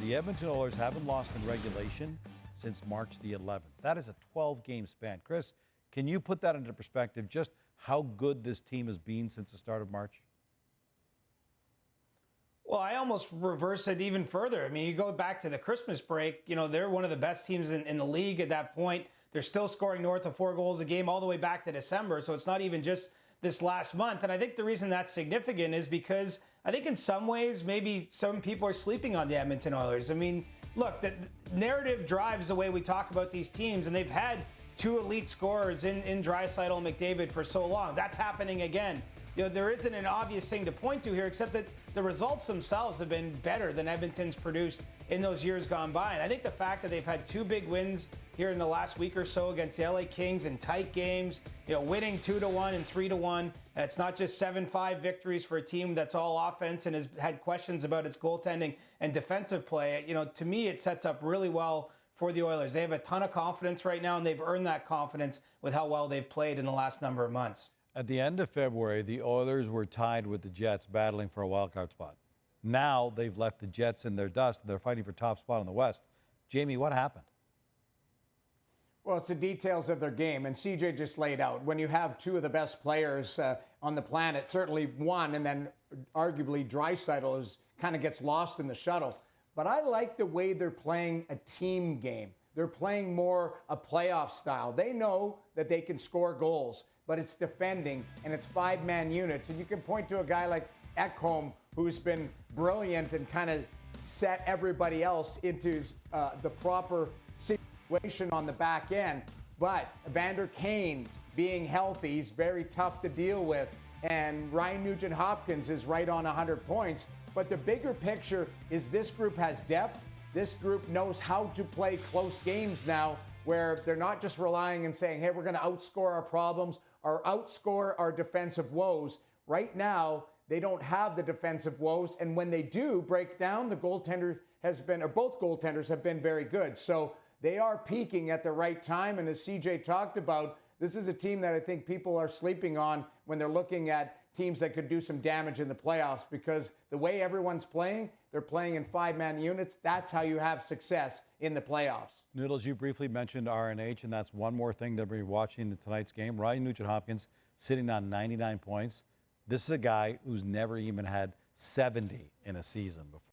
the Edmonton Oilers haven't lost in regulation since March the 11th. That is a 12-game span. Chris, can you put that into perspective, just how good this team has been since the start of March? Well, I almost reverse it even further. I mean, you go back to the Christmas break, they're one of the best teams in the league at that point. They're still scoring north of 4 goals a game all the way back to December. So it's not even just this last month. And I think the reason that's significant is because I think in some ways, maybe some people are sleeping on the Edmonton Oilers. I mean, look, the narrative drives the way we talk about these teams, and they've had 2 elite scorers in Draisaitl and McDavid for so long. That's happening again. There isn't an obvious thing to point to here, except that the results themselves have been better than Edmonton's produced in those years gone by. And I think the fact that they've had 2 big wins here in the last week or so against the LA Kings in tight games, winning 2-1 and 3-1. It's not just 7-5 victories for a team that's all offense and has had questions about its goaltending and defensive play. To me, it sets up really well for the Oilers. They have a ton of confidence right now, and they've earned that confidence with how well they've played in the last number of months. At the end of February, the Oilers were tied with the Jets, battling for a wild card spot. Now they've left the Jets in their dust, and they're fighting for top spot in the West. Jamie, what happened? Well, it's the details of their game, and CJ just laid out. When you have 2 of the best players on the planet, certainly one, and then arguably Draisaitl kind of gets lost in the shuttle. But I like the way they're playing a team game. They're playing more a playoff style. They know that they can score goals, but it's defending, and it's 5-man units. And you can point to a guy like Ekholm, who's been brilliant and kind of set everybody else into the proper situation on the back end. But Evander Kane being healthy, he's very tough to deal with. And Ryan Nugent-Hopkins is right on 100 points. But the bigger picture is this group has depth. This group knows how to play close games now, where they're not just relying and saying, hey, we're going to outscore our problems or outscore our defensive woes. Right now, they don't have the defensive woes. And when they do break down, the goaltender has been, or both goaltenders have been very good. So they are peaking at the right time. And as CJ talked about, this is a team that I think people are sleeping on when they're looking at teams that could do some damage in the playoffs, because the way everyone's playing, they're playing in 5-man units. That's how you have success in the playoffs. Noodles, you briefly mentioned RNH, and that's one more thing that we're watching in tonight's game. Ryan Nugent-Hopkins sitting on 99 points. This is a guy who's never even had 70 in a season before.